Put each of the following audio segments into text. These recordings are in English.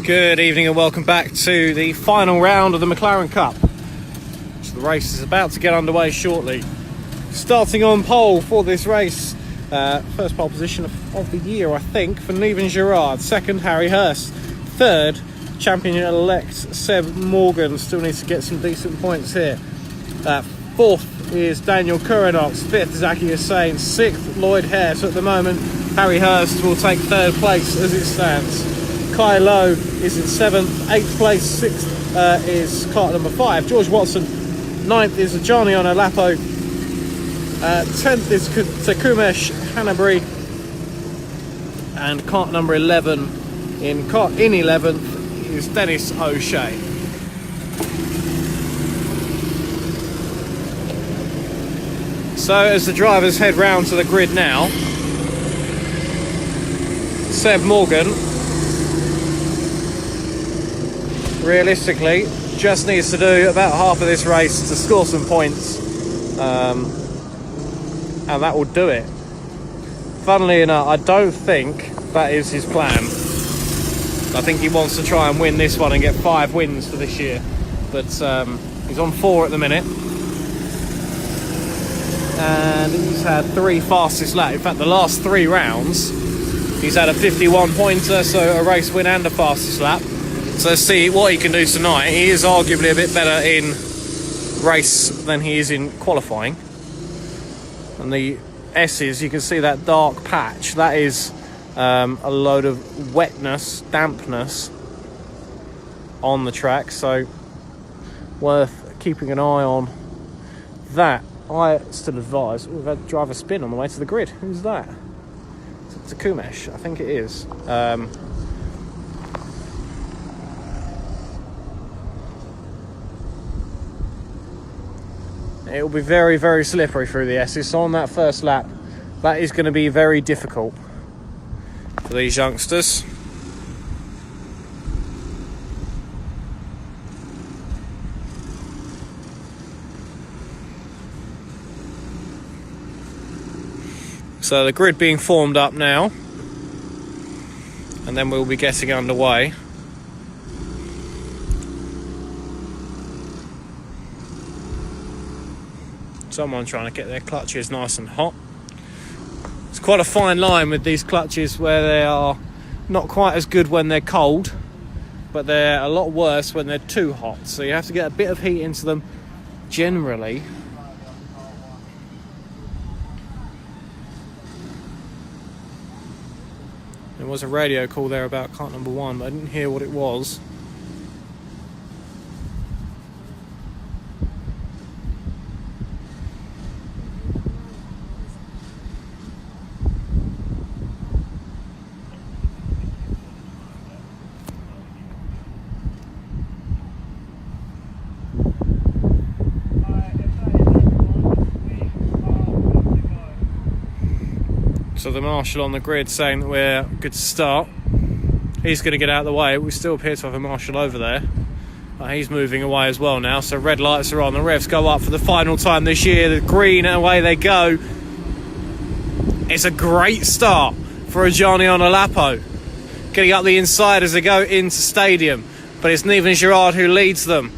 Good evening and welcome back to the final round of the McLaren Cup. So the race is about to get underway shortly. Starting on pole for this race, first pole position of the year, I think, for Neven Girard. Second, Harry Hurst. Third, champion-elect Seb Morgan. Still needs to get some decent points here. Fourth is Daniel Currenox. Fifth, Zaki Hussain. Sixth, Lloyd Hare. So at the moment, Harry Hurst will take third place as it stands. Kai Lowe is in seventh. Eighth place. Sixth is cart number 5, George Watson. Ninth is Gianni Lapo. 10th is Takumesh Hanabri. And cart number 11 in 11th is Dennis O'Shea. So as the drivers head round to the grid now, Seb Morgan realistically just needs to do about half of this race to score some points, and that will do it. Funnily enough, I don't think that is his plan. I think he wants to try and win this one and get 5 wins for this year, but he's on 4 at the minute, and he's had 3 fastest laps. In fact, the last 3 rounds he's had a 51 pointer, so a race win and a fastest lap. So let's see what he can do tonight. He is arguably a bit better in race than he is in qualifying. And the S's, you can see that dark patch. That is a load of wetness, dampness on the track. So worth keeping an eye on that. I still advise. We've had driver spin on the way to the grid. Who's that? It's Takumesh, I think it is. It will be very, very slippery through the S's. So on that first lap, that is going to be very difficult for these youngsters. So the grid being formed up now, and then we'll be getting underway. Someone trying to get their clutches nice and hot. It's quite a fine line with these clutches, where they are not quite as good when they're cold, but they're a lot worse when they're too hot. So you have to get a bit of heat into them generally. There was a radio call there about cart number 1, but I didn't hear what it was. So the marshal on the grid saying that we're good to start. He's going to get out of the way. We still appear to have a marshal over there. He's moving away as well now. So red lights are on. The revs go up for the final time this year. The green, and away they go. It's a great start for Gianni Lapo. Getting up the inside as they go into stadium. But it's Neven Girard who leads them.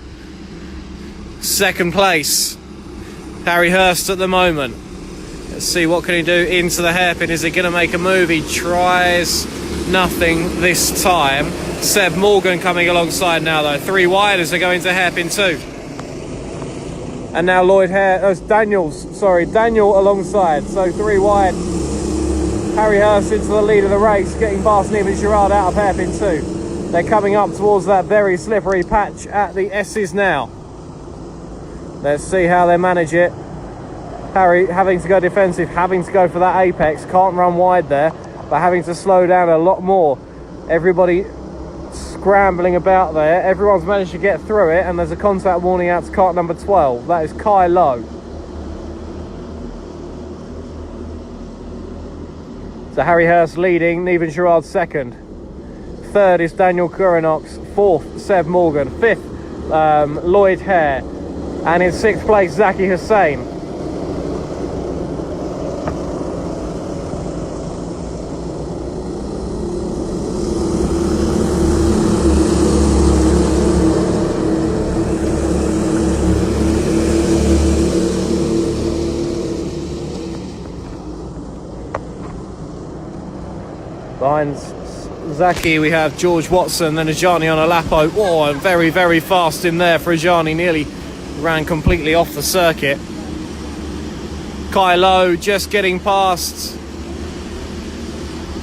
Second place, Harry Hurst at the moment. Let's see, what can he do into the hairpin? Is he going to make a move? He tries nothing this time. Seb Morgan coming alongside now, though. 3 wide as they go into hairpin 2. And now Daniel alongside. So 3 wide. Harry Hurst into the lead of the race, getting past Neven Girard out of hairpin 2. They're coming up towards that very slippery patch at the S's now. Let's see how they manage it. Harry having to go defensive, having to go for that apex, can't run wide there, but having to slow down a lot more. Everybody scrambling about there. Everyone's managed to get through it, and there's a contact warning out to cart number 12. That is Kai Lowe. So Harry Hurst leading, Neven Girard second. Third is Daniel Currenox. Fourth, Seb Morgan. Fifth, Lloyd Hare. And in 6th place, Zaki Hussain. Behind Zaki we have George Watson, then Ajani on Alapo. Whoa, very, very fast in there for Ajani, nearly ran completely off the circuit. Kai Low just getting past.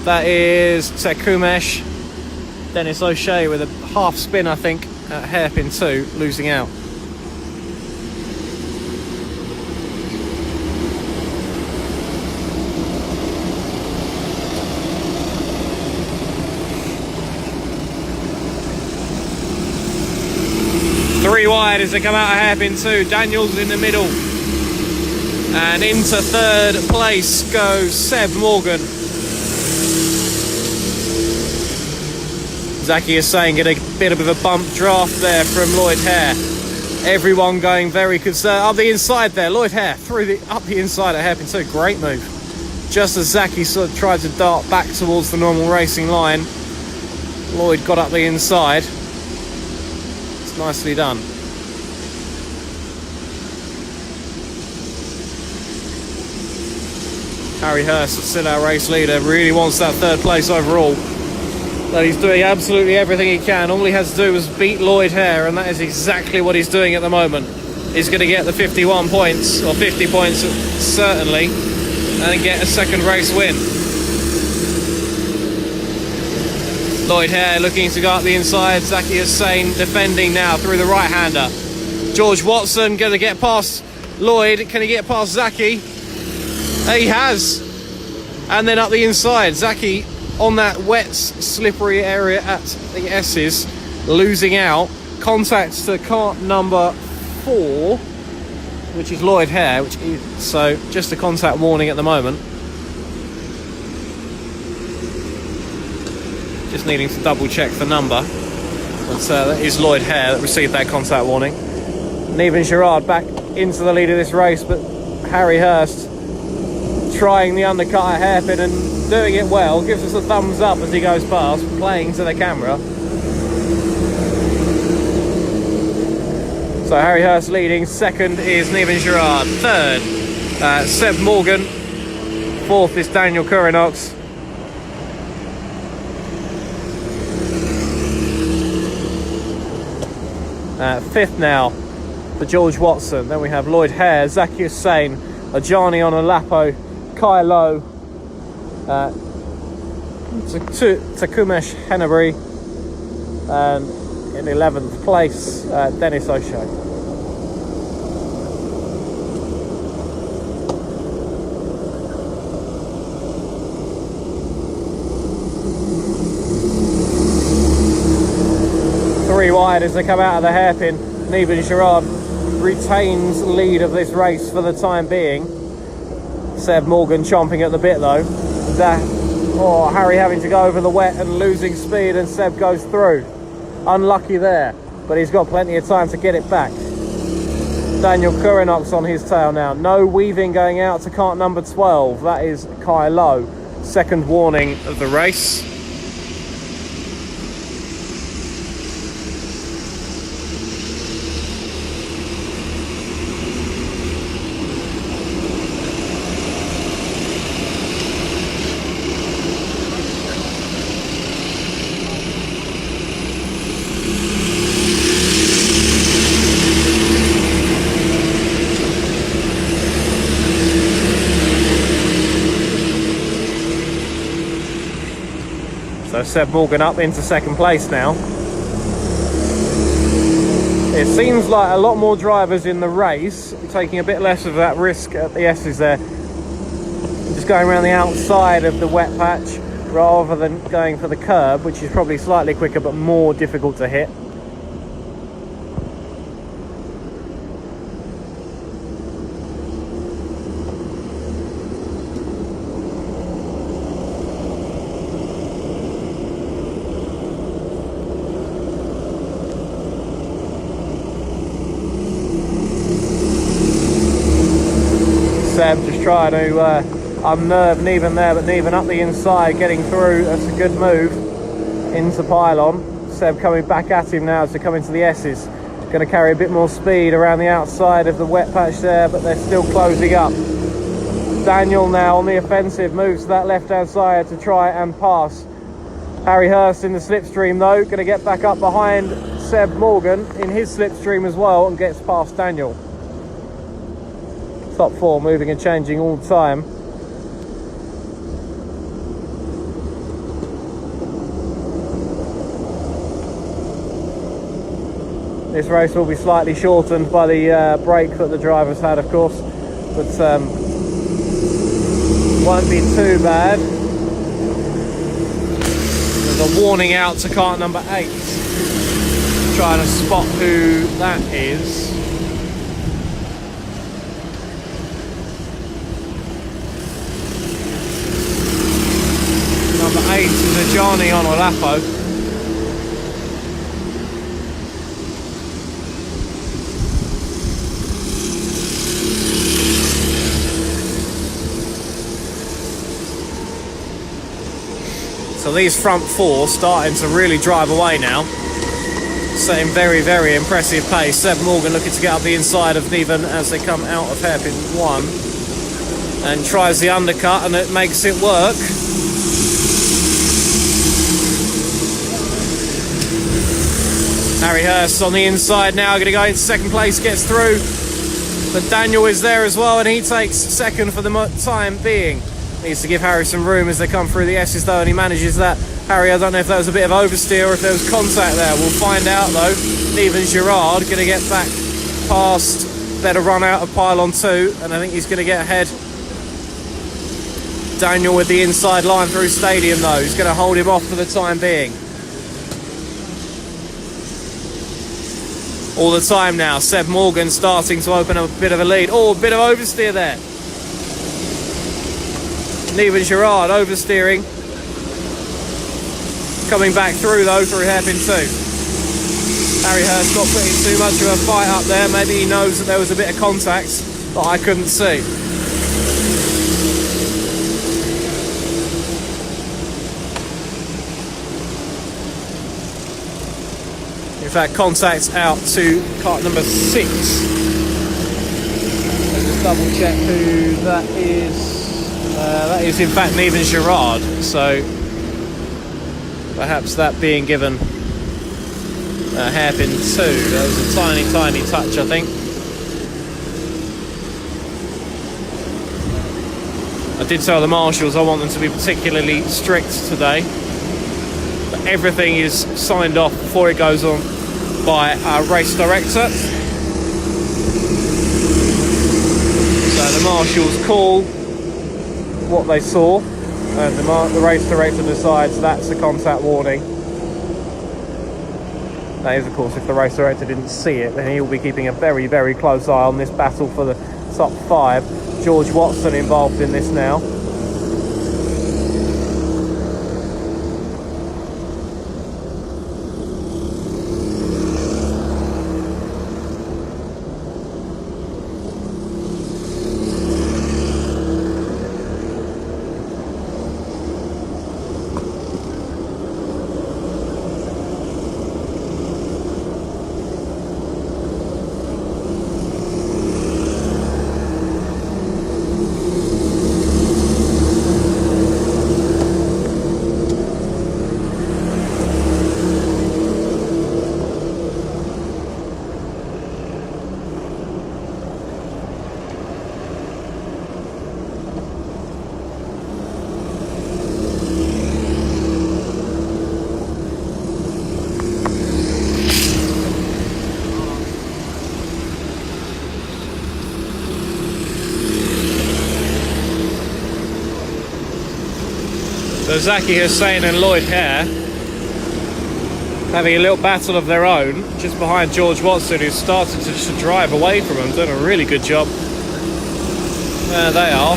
That is Tekumesh. Dennis O'Shea with a half spin, I think, at hairpin 2, losing out. Three wide as they come out of hairpin 2. Daniels in the middle. And into third place goes Seb Morgan. Zaki is saying get a bit of a bump draft there from Lloyd Hare. Everyone going very concerned. Up the inside there, Lloyd Hare up the inside at hairpin 2. Great move. Just as Zaki sort of tried to dart back towards the normal racing line, Lloyd got up the inside. It's nicely done. Harry Hurst, still our race leader, really wants that third place overall. But he's doing absolutely everything he can. All he has to do is beat Lloyd Hare, and that is exactly what he's doing at the moment. He's going to get the 51 points, or 50 points certainly, and get a second race win. Lloyd Hare looking to go up the inside. Zaki Hussain defending now through the right-hander. George Watson going to get past Lloyd. Can he get past Zaki? He has. And then up the inside, Zaki on that wet, slippery area at the S's, losing out. Contact to cart number 4, which is Lloyd Hare, so just a contact warning at the moment. Just needing to double check the number. But that is Lloyd Hare that received that contact warning. Neven Gerard back into the lead of this race, but Harry Hurst trying the undercut at hairpin and doing it well. Gives us a thumbs up as he goes past, playing to the camera. So Harry Hurst leading. Second is Neven Gerard. Third, Seb Morgan. Fourth is Daniel Currinox. Fifth now for George Watson. Then we have Lloyd Hare, Zaki Hussain, Ajani on Alapo, Kai Low, Takumesh Hennebury, and in 11th place, Dennis O'Shea. Three wide as they come out of the hairpin. Neven Gerard retains lead of this race for the time being. Seb Morgan chomping at the bit though. Harry having to go over the wet and losing speed, and Seb goes through. Unlucky there, but he's got plenty of time to get it back. Daniel Currinox on his tail now. No weaving going out to cart number 12. That is Kai Low. Second warning of the race. So Seb Morgan up into second place now. It seems like a lot more drivers in the race, taking a bit less of that risk at the S's there. Just going around the outside of the wet patch rather than going for the curb, which is probably slightly quicker but more difficult to hit. Seb just trying to unnerve Neven there, but Neven up the inside, getting through. That's a good move into pylon. Seb coming back at him now to come into the S's. Going to carry a bit more speed around the outside of the wet patch there, but they're still closing up. Daniel now on the offensive, moves to that left-hand side to try and pass. Harry Hurst in the slipstream though, going to get back up behind Seb Morgan in his slipstream as well and gets past Daniel. Top four moving and changing all the time. This race will be slightly shortened by the break that the drivers had, of course, but won't be too bad. There's a warning out to car number 8. Trying to spot who that is. Number 8 is a Johnny on Olapo. So these front four starting to really drive away now. Setting very, very impressive pace. Seb Morgan looking to get up the inside of Niven as they come out of hairpin 1. And tries the undercut and it makes it work. Harry Hurst on the inside now, going to go into second place, gets through. But Daniel is there as well and he takes second for the time being. Needs to give Harry some room as they come through the S's though, and he manages that. Harry, I don't know if that was a bit of oversteer or if there was contact there. We'll find out though. Neven Girard going to get back past, better run out of pylon 2, and I think he's going to get ahead. Daniel with the inside line through Stadium though. He's going to hold him off for the time being. All the time now, Seb Morgan starting to open up a bit of a lead. Oh, a bit of oversteer there. Neven Girard oversteering. Coming back through though through hairpin 2. Harry Hurst not putting too much of a fight up there. Maybe he knows that there was a bit of contact that I couldn't see. In fact, contact out to kart number 6. Let's just double check who that is. That is in fact Neven Girard, so perhaps that being given a hairpin 2. That was a tiny, tiny touch, I think. I did tell the marshals I want them to be particularly strict today, but everything is signed off before it goes on by our race director. So the marshals call what they saw, and the race director decides that's a contact warning. That is, of course, if the race director didn't see it, then he'll be keeping a very, very close eye on this battle for the top 5. George Watson involved in this now. So Zaki Hussain and Lloyd Hare having a little battle of their own just behind George Watson, who's started to just drive away from them, done a really good job. There they are.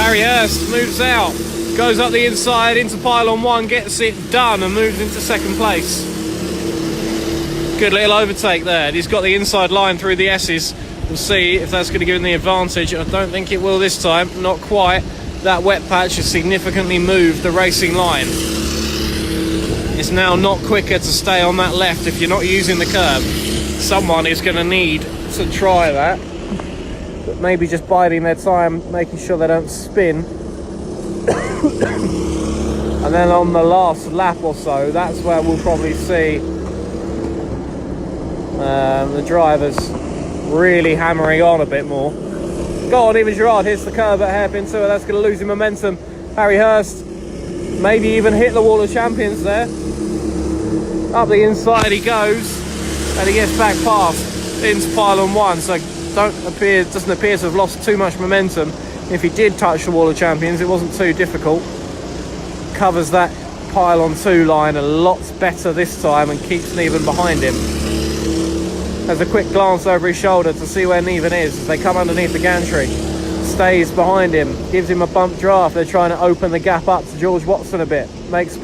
Harry Hurst moves out, goes up the inside into pylon 1, gets it done and moves into second place. Good little overtake there, and he's got the inside line through the S's. We'll see if that's going to give him the advantage. I don't think it will this time, not quite. That wet patch has significantly moved the racing line. It's now not quicker to stay on that left if you're not using the curb. Someone is going to need to try that. but maybe just biding their time, making sure they don't spin. And then on the last lap or so, that's where we'll probably see the drivers really hammering on a bit more. Go on, even Gerard hits the curb at hairpin 2, that's going to lose him momentum. Harry Hurst maybe even hit the wall of champions there. Up the inside he goes, and he gets back past into pylon 1, so doesn't appear to have lost too much momentum. If he did touch the wall of champions, it wasn't too difficult. Covers that pylon 2 line a lot better this time and keeps Neven behind him. Has a quick glance over his shoulder to see where Neven is as they come underneath the gantry. Stays behind him, gives him a bump draft. They're trying to open the gap up to George Watson a bit. Makes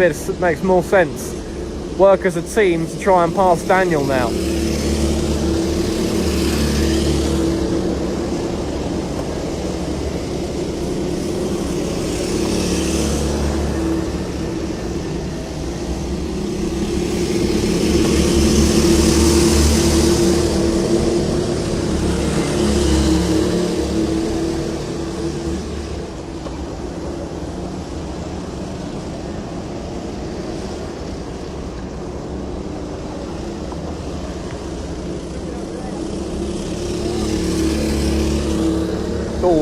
more sense. Work as a team to try and pass Daniel now.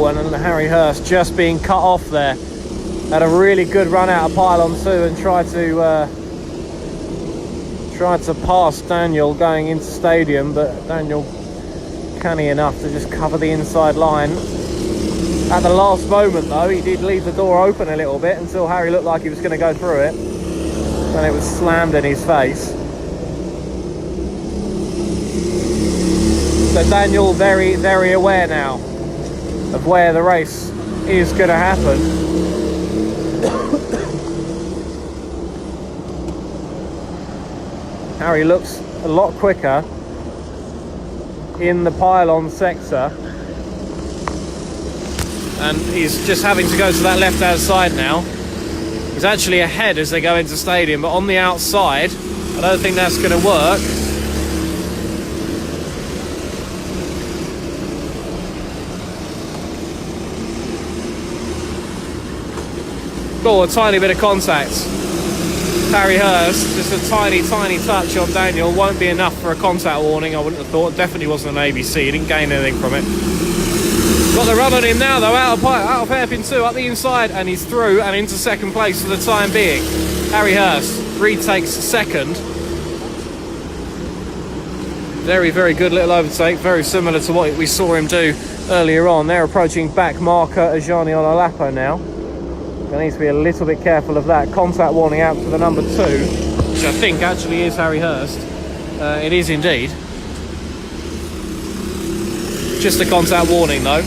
And Harry Hurst just being cut off there. Had a really good run out of pylon 2 and tried to pass Daniel going into stadium, but Daniel canny enough to just cover the inside line. At the last moment though, he did leave the door open a little bit until Harry looked like he was going to go through it, and it was slammed in his face. So Daniel very, very aware now of where the race is going to happen. Harry looks a lot quicker in the pylon sector, and he's just having to go to that left hand side now. He's actually ahead as they go into stadium, but on the outside I don't think that's going to work. Oh, a tiny bit of contact. Harry Hurst, just a tiny touch on Daniel. Won't be enough for a contact warning, I wouldn't have thought. Definitely wasn't an ABC, he didn't gain anything from it. Got the run on him now though, out of hairpin 2, up the inside, and he's through and into second place for the time being. Harry Hurst retakes second. Very, very good little overtake, very similar to what we saw him do earlier on. They're approaching back marker Ajani Ololapo now. There needs to be a little bit careful of that. Contact warning out for the number 2, which I think actually is Harry Hurst. It is indeed. Just a contact warning though.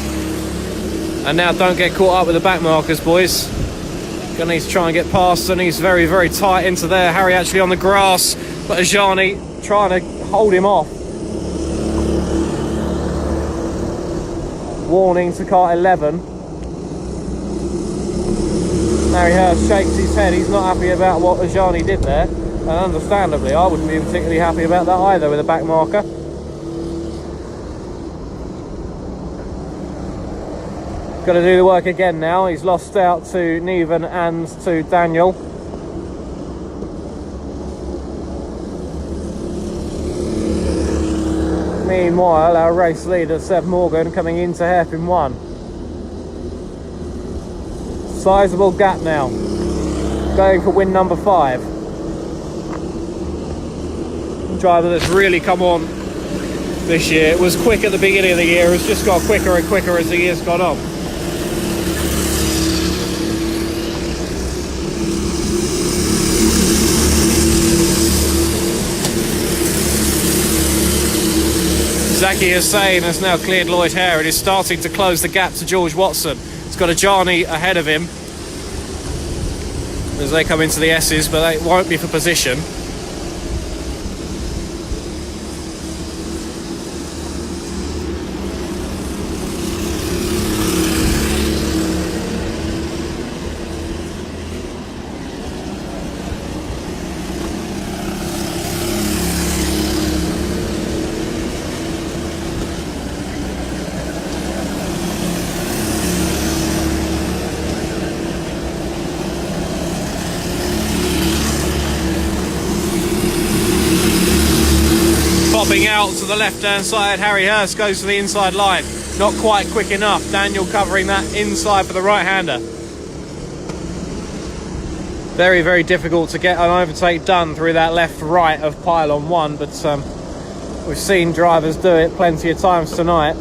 And now don't get caught up with the back markers, boys. Gonna need to try and get past, and he's very, very tight into there. Harry actually on the grass, but Ajani trying to hold him off. Warning to car 11. Harry Hurst shakes his head. He's not happy about what Ajani did there, and understandably I wouldn't be particularly happy about that either with a back marker. Got to do the work again now. He's lost out to Neven and to Daniel. Meanwhile, our race leader Seb Morgan coming into hairpin 1. Sizable gap now, going for win number 5. Driver that's really come on this year. It was quick at the beginning of the year, it's just got quicker and quicker as the year's gone on. Zaki Hussain has now cleared Lloyd Hare and is starting to close the gap to George Watson. He's got Ajani ahead of him as they come into the S's, but they won't be for position. out to the left-hand side. Harry Hurst goes to the inside line. Not quite quick enough. Daniel covering that inside for the right-hander. Very, very difficult to get an overtake done through that left-right of pylon 1, but we've seen drivers do it plenty of times tonight.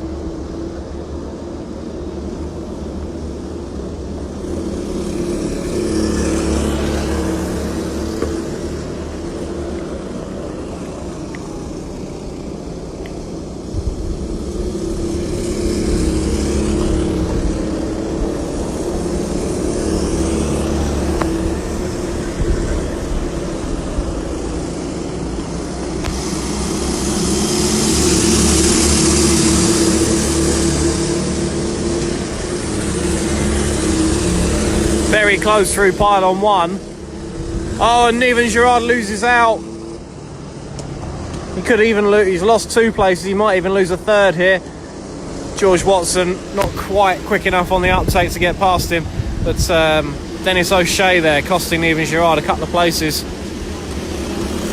Very close through pylon 1. Oh, and even Gerard loses out. He could even lose, he's lost 2 places, he might even lose a 3rd here. George Watson not quite quick enough on the uptake to get past him, but Dennis O'Shea there costing even Gerard a couple of places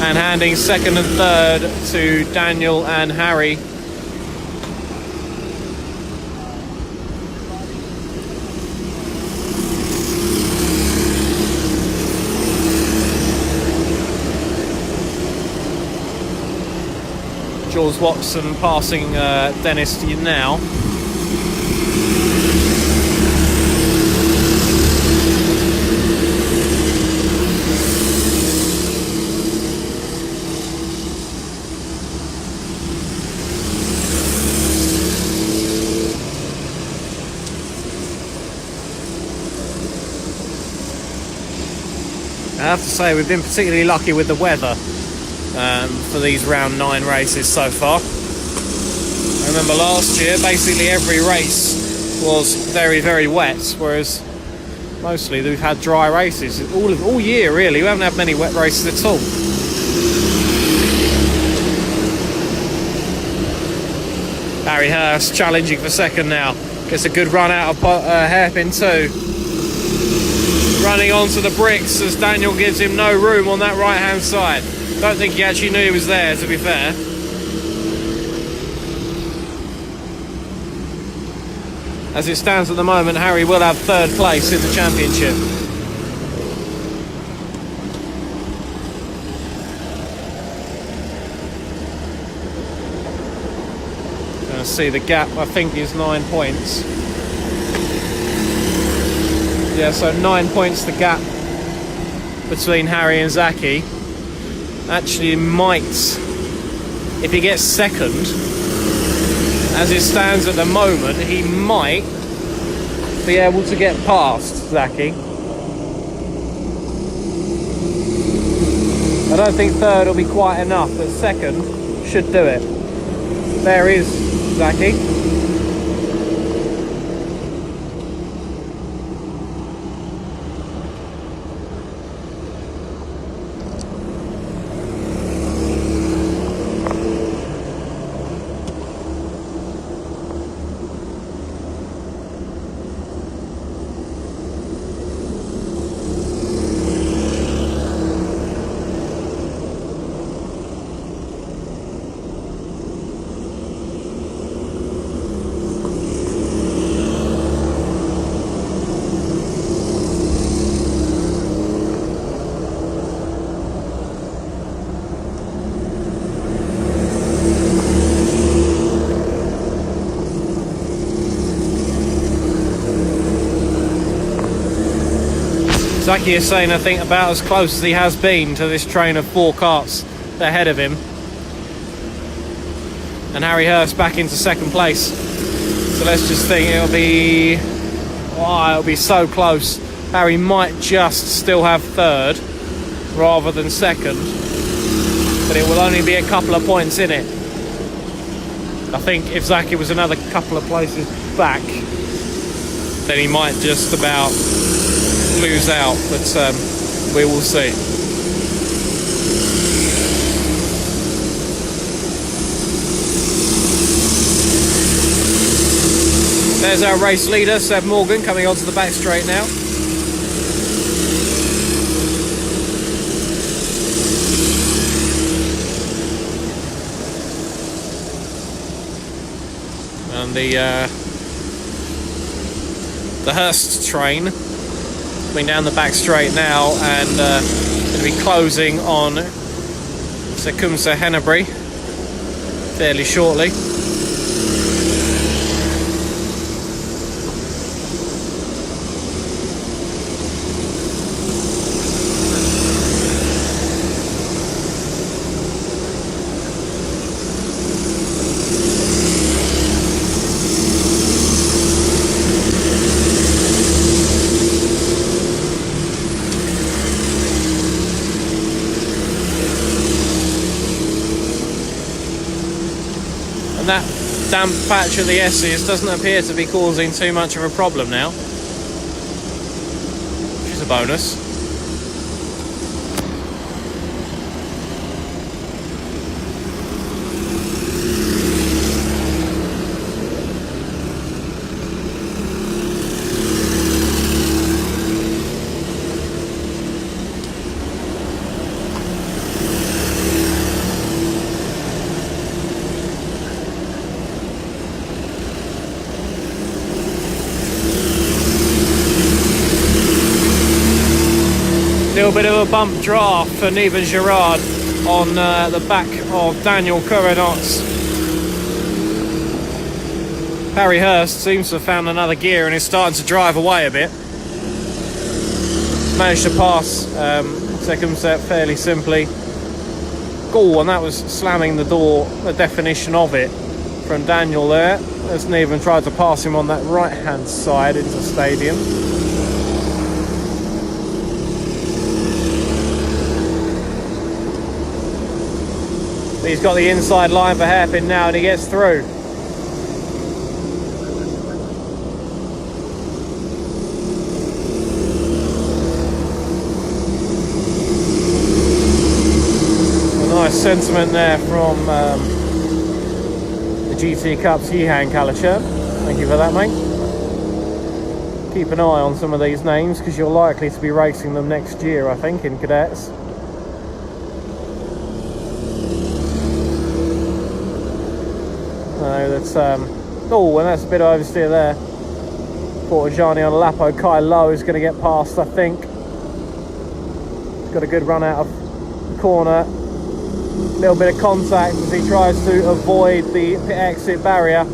and handing 2nd and 3rd to Daniel and Harry. George Watson passing Dennis now. I have to say we've been particularly lucky with the weather for these round 9 races so far. I remember last year basically every race was very, very wet, whereas mostly we've had dry races all year really. We haven't had many wet races at all. Harry Hurst challenging for 2nd now. Gets a good run out of hairpin 2. Running onto the bricks as Daniel gives him no room on that right hand side. Don't think he actually knew he was there, to be fair. As it stands at the moment, Harry will have 3rd place in the championship. Gonna see the gap, I think, is 9 points. Yeah, so 9 points the gap between Harry and Zaki. Actually might, if he gets 2nd, as it stands at the moment, he might be able to get past Zaki. I don't think 3rd will be quite enough, but 2nd should do it. There is Zaki. Zaki is saying, I think, about as close as he has been to this train of 4 karts ahead of him. And Harry Hurst back into 2nd place. So let's just think it'll be so close. Harry might just still have 3rd rather than 2nd, but it will only be a couple of points in it. I think if Zaki was another couple of places back, then he might just about lose out, but we will see. There's our race leader, Seb Morgan, coming onto the back straight now. on the Hurst train. Coming down the back straight now, and going to be closing on Tecumseh Hennebury fairly shortly. And that damp patch of the S's doesn't appear to be causing too much of a problem now, which is a bonus. Little bit of a bump draft for Neven Girard on the back of Daniel Coronot's. Harry Hurst seems to have found another gear and is starting to drive away a bit. Managed to pass second set fairly simply. Oh, and that was slamming the door, the definition of it, from Daniel there, as Neven tried to pass him on that right hand side into the stadium. He's got the inside line for hairpin now, and he gets through. A nice sentiment there from the GT Cup's Yihan Kalacher. Thank you for that, mate. Keep an eye on some of these names because you're likely to be racing them next year, I think, in cadets. That's oh, and that's a bit of oversteer there. Portajani on Lapo. Kai Low is going to get past, I think. He's got a good run out of the corner. Little bit of contact as he tries to avoid the pit exit barrier.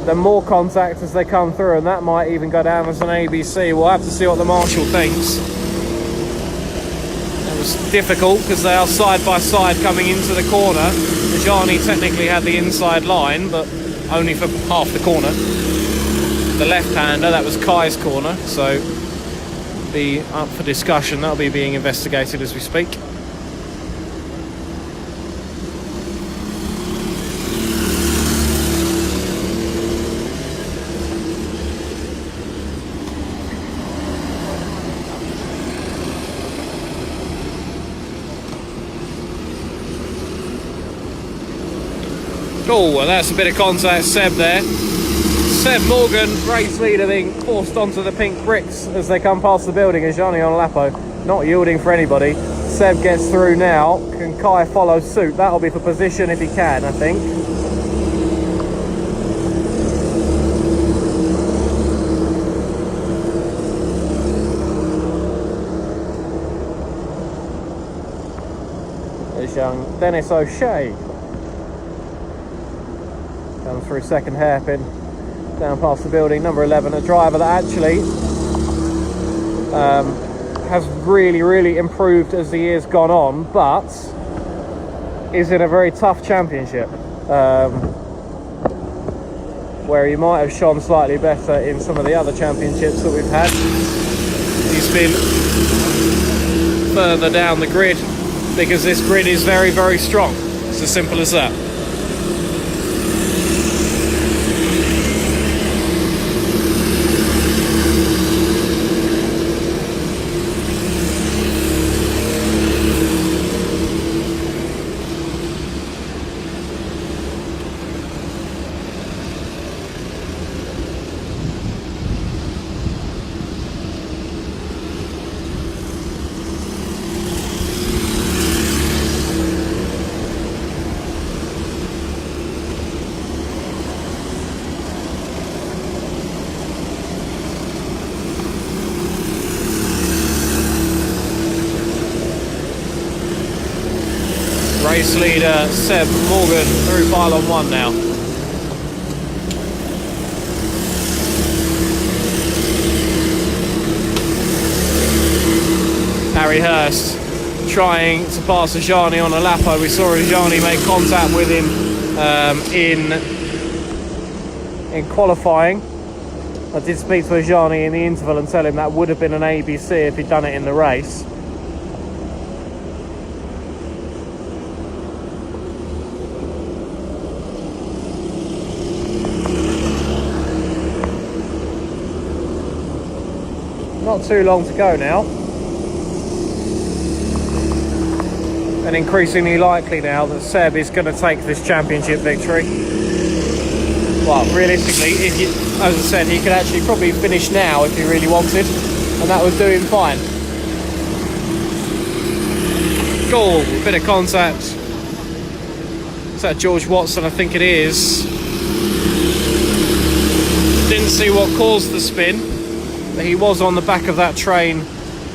Then more contact as they come through, and that might even go down as an ABC. We'll have to see what the marshal thinks. It was difficult because they are side by side coming into the corner. Johnny technically had the inside line, but only for half the corner. The left-hander, that was Kai's corner, so be up for discussion. That'll be being investigated as we speak. Oh, and that's a bit of contact. Seb there. Seb Morgan, race leader, being forced onto the pink bricks as they come past the building, and Johnny on Lapo not yielding for anybody. Seb gets through now. Can Kai follow suit? That'll be for position if he can, I think. There's young Dennis O'Shea. Comes through second hairpin, down past the building, number 11, a driver that actually has really improved as the year's gone on, but is in a very tough championship, where he might have shone slightly better in some of the other championships that we've had. He's been further down the grid because this grid is very strong. It's as simple as that. race leader Seb Morgan through pylon 1 now. Harry Hurst trying to pass Ajani on a lappo. We saw Ajani make contact with him in qualifying. I did speak to Ajani in the interval and tell him that would have been an ABC if he'd done it in the race. Not too long to go now. And increasingly likely now that Seb is going to take this championship victory. Well, realistically, as I said, he could actually probably finish now if he really wanted, and that would do him fine. Cool, bit of contact. Is that George Watson? I think it is. Didn't see what caused the spin, but he was on the back of that train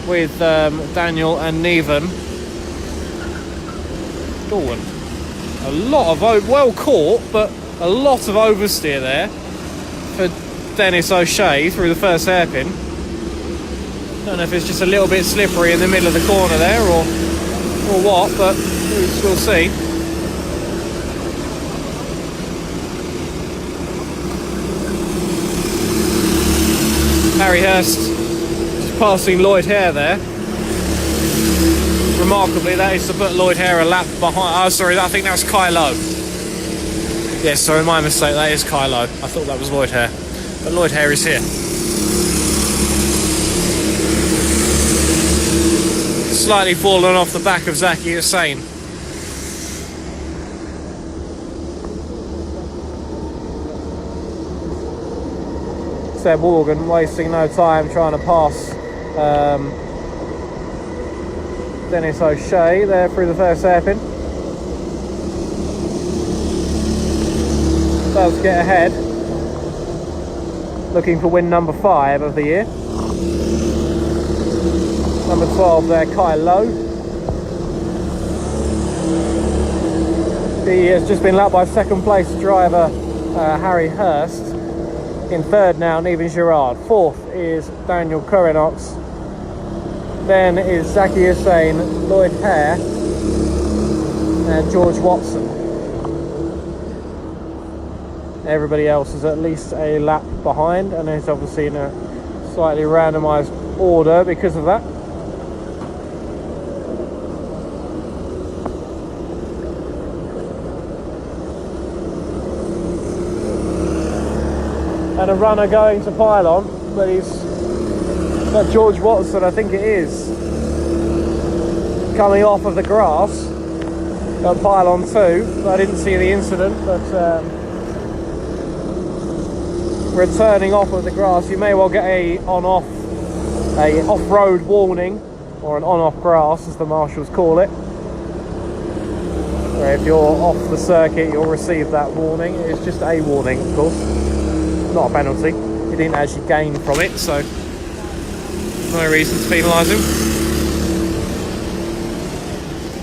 with Daniel and Neven. Cool. A lot of well caught, but a lot of oversteer there for Dennis O'Shea through the first hairpin. Don't know if it's just a little bit slippery in the middle of the corner there or what, but we'll see. Harry Hurst just passing Lloyd Hare there. Remarkably, that is to put Lloyd Hare a lap behind. Oh, sorry, I think that was Kai Lowe. Yes, sorry, my mistake. That is Kai Lowe. I thought that was Lloyd Hare. But Lloyd Hare is here. Slightly fallen off the back of Zaki Hussain. Seb Morgan wasting no time trying to pass Dennis O'Shea there through the first hairpin. Does get ahead. Looking for win number 5 of the year. Number 12 there, Kai Lowe. He has just been lapped by second place driver Harry Hurst. In third now, Neven Girard. Fourth is Daniel Currinox. Then is Zaki Hussain, Lloyd Hare, and George Watson. Everybody else is at least a lap behind, and is obviously in a slightly randomised order because of that. And a runner going to pylon, but he's got George Watson, I think it is, coming off of the grass at pylon 2. I didn't see the incident, but returning off of the grass, you may well get a off-road warning, or an on-off grass as the marshals call it, where if you're off the circuit you'll receive that warning. It's just a warning, of course, not a penalty. You didn't actually gain from it, so no reason to penalise him.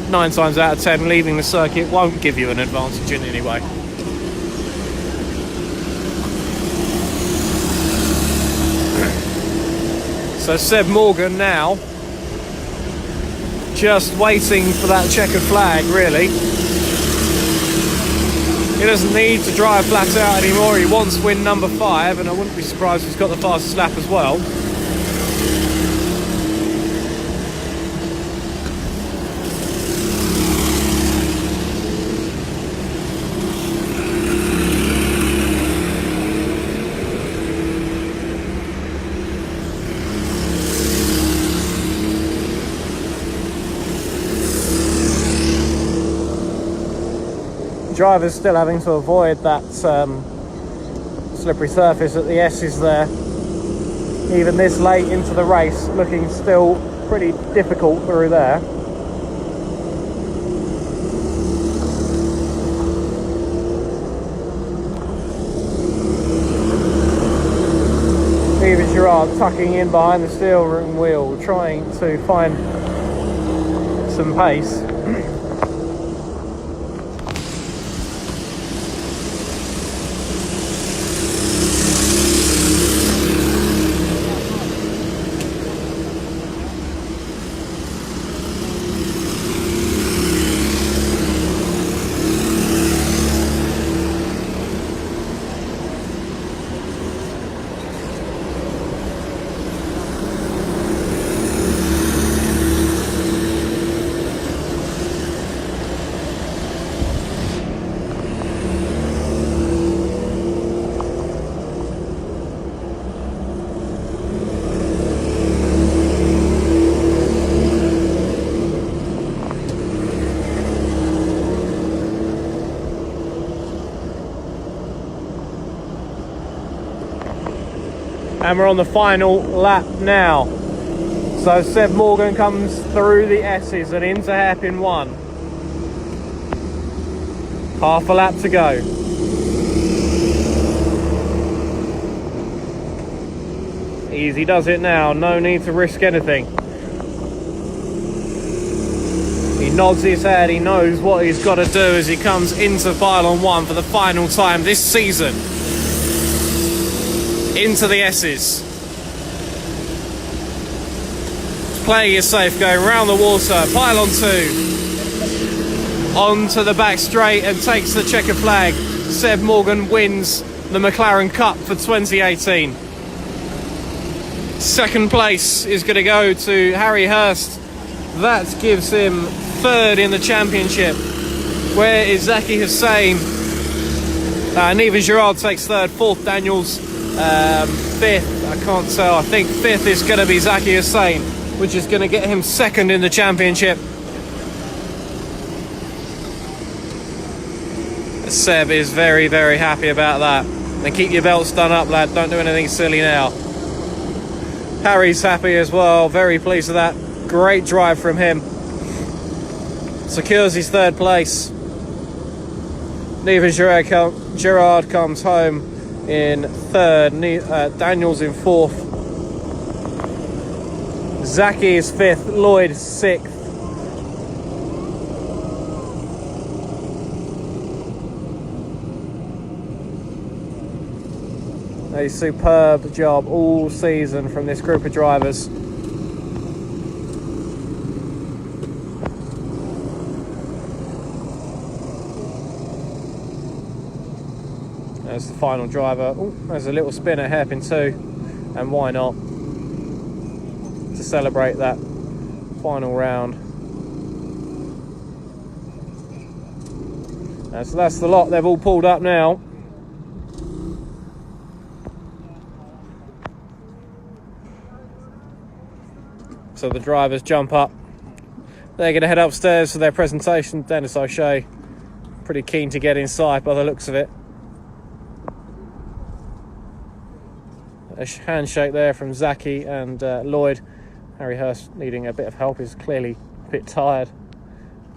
9 times out of 10, leaving the circuit won't give you an advantage in any way. So Seb Morgan now just waiting for that checkered flag, really. He doesn't need to drive flat out anymore. He wants win number 5, and I wouldn't be surprised if he's got the fastest lap as well. Drivers still having to avoid that slippery surface at the S's there. Even this late into the race, looking still pretty difficult through there. Neven Girard tucking in behind the steering wheel, trying to find some pace. And we're on the final lap now. So Seb Morgan comes through the S's and into hairpin 1. Half a lap to go. Easy does it now, no need to risk anything. He nods his head, he knows what he's got to do as he comes into pylon 1 for the final time this season. Into the S's. Playing it safe, going round the water, pylon 2. Onto the back straight and takes the checker flag. Seb Morgan wins the McLaren Cup for 2018. Second place is going to go to Harry Hurst. That gives him 3rd in the championship. Where is Zaki Hussain? Neven Girard takes 3rd, 4th Daniels, 5th, I can't tell. I think 5th is going to be Zaki Hussain, which is going to get him 2nd in the championship. Seb is very, very happy about that. And keep your belts done up, lad. Don't do anything silly now. Harry's happy as well. Very pleased with that. Great drive from him. Secures his 3rd place. Neven Girard comes home in 3rd. Daniels in 4th. Zaki is 5th. Lloyd 6th. A superb job all season from this group of drivers. There's the final driver. Ooh, there's a little spin at hairpin 2, and why not? To celebrate that final round. So that's the lot. They've all pulled up now. So the drivers jump up. They're going to head upstairs for their presentation. Dennis O'Shea, pretty keen to get inside by the looks of it. A handshake there from Zaki and Lloyd. Harry Hurst needing a bit of help, is clearly a bit tired.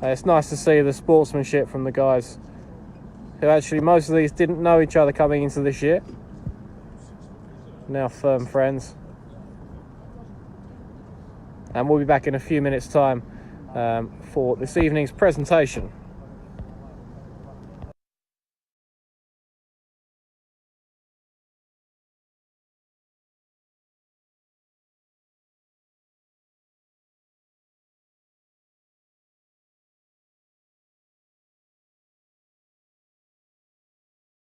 It's nice to see the sportsmanship from the guys who actually, most of these didn't know each other coming into this year. Now firm friends. And we'll be back in a few minutes' time for this evening's presentation.